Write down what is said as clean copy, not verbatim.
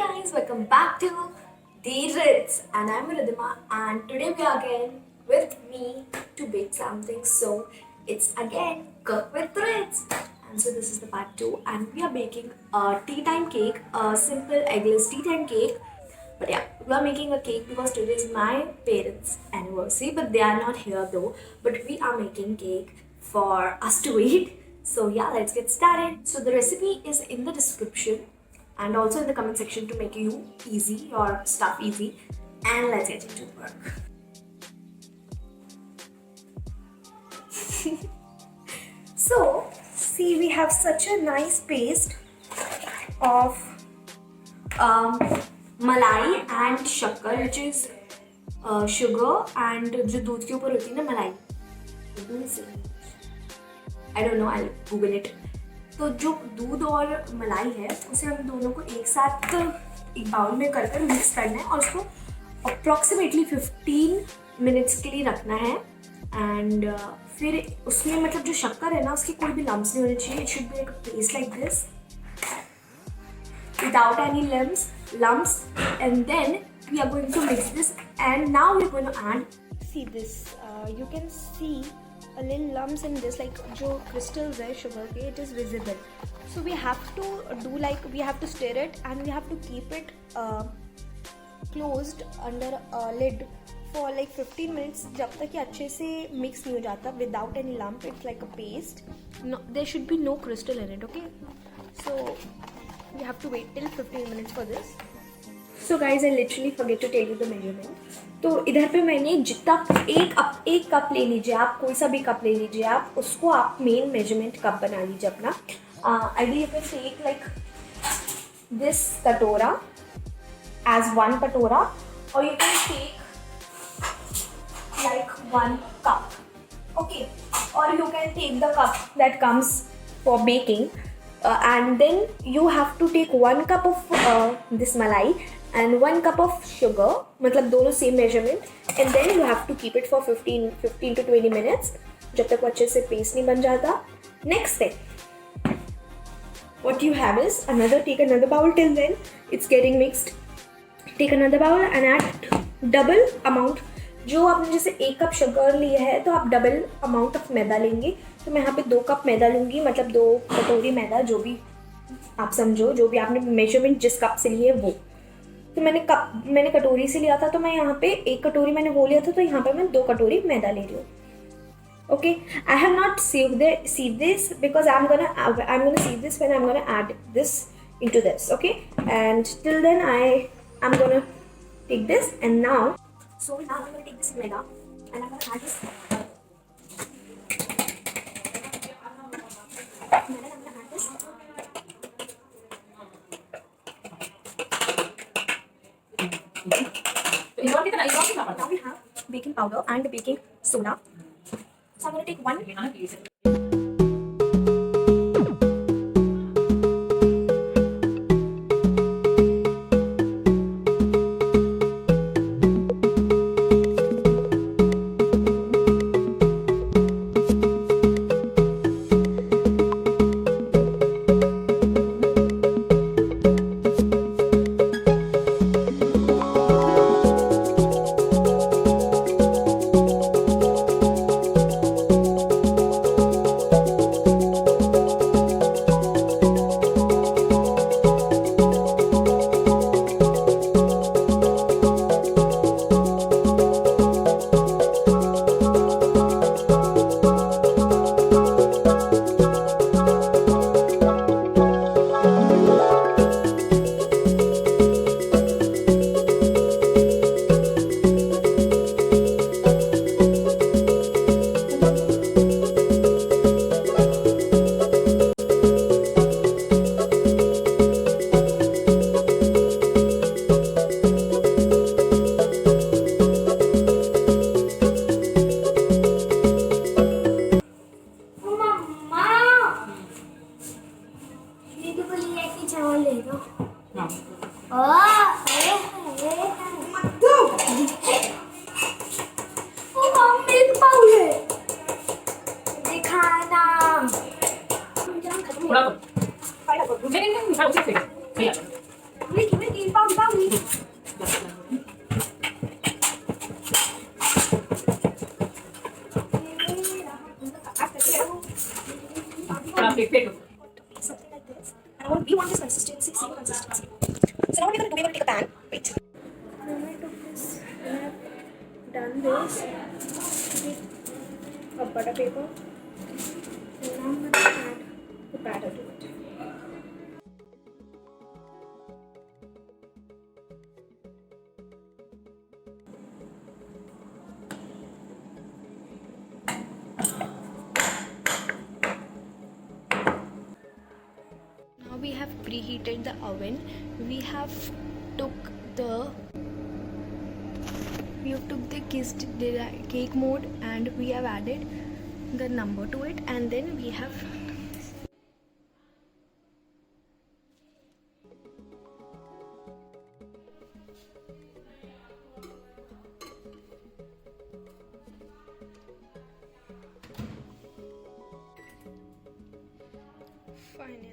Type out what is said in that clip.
guys, welcome back to the Ridhzzz, and I'm Ridhima, and today we are again with me to bake something. So it's again cook with Ridhzzz, and so this is the part 2, and we are baking a tea time cake, a simple eggless tea time cake. But yeah, we are making a cake because today is my parents' anniversary, but they are not here though. But we are making cake for us to eat. So yeah, let's get started. So the recipe is in the description and also in the comment section to make you easy, your stuff easy. And let's get into work. So see, we have such a nice paste of malai and shakkar, which is sugar and जो दूध के ऊपर होती है ना मलाई, I don't know, I'll Google it. तो जो दूध और मलाई है उसे हम दोनों को एक साथ एक बाउल में कर मिक्स करना है और उसको अप्रॉक्सीमेटली 15 मिनट्स के लिए रखना है. एंड फिर उसमें मतलब जो शक्कर है ना उसकी कोई भी लम्स नहीं होने चाहिए. It should be like a paste like this without any lumps, and then we are going to mix this, and now we are going to add, see this, you can see a little lumps in this, like jo crystals hai sugar ke, it is visible. So we have to do like, we have to stir it and we have to keep it closed under a lid for like 15 minutes jab tak ye अच्छे से mix नहीं हो जाता without any lump. It's like a paste. No, there should be no crystal in it. Okay, so you have to wait till 15 minutes for this. So guys, I literally forget to tell you the measurement. तो इधर पे मैंने जितना एक cup ले लीजिए, आप कोई सा भी कप ले लीजिए, आप उसको आप मेन मेजरमेंट कप बना लीजिए अपना. Ideally you can take like this katora as 1 katora, or you can take like 1 cup. Okay, or you can take the cup that comes for baking. And then you have to take 1 cup of this malai and 1 cup of sugar, मतलब दोनों same measurement, and then you have to keep it for 15 to 20 minutes जब तक वो अच्छे से paste नहीं बन जाता. Next thing, what you have is take another bowl. Till then it's getting mixed. Take another bowl and add double amount. जो आपने जैसे 1 कप शुगर लिया है तो आप डबल अमाउंट ऑफ मैदा लेंगे. तो मैं यहाँ पे 2 कप मैदा लूँगी, मतलब 2 कटोरी मैदा, जो भी आप समझो, जो भी आपने मेजरमेंट जिस कप से लिए वो. तो मैंने कटोरी से लिया था, तो मैं यहाँ पे 1 कटोरी मैंने वो लिया था, तो यहाँ पे मैं 2 कटोरी मैदा ले रही हूँ. Okay, I have not sieved this because I'm gonna sieve this when I'm gonna add this into this. Okay, and till then I'm gonna take this, and now so now I'm gonna take this maida and I'm gonna add this. Now we have baking powder and baking soda. So I'm gonna take 1. Something like this. And we want this consistency, same consistency. So now what we're going to do, we're going to take a pan. Wait. Now I took this, and I have done this with a butter paper. And now I'm going to add the batter to it. Now we have preheated the oven. We have took the cake mode, and we have added the number to it, and then we have finally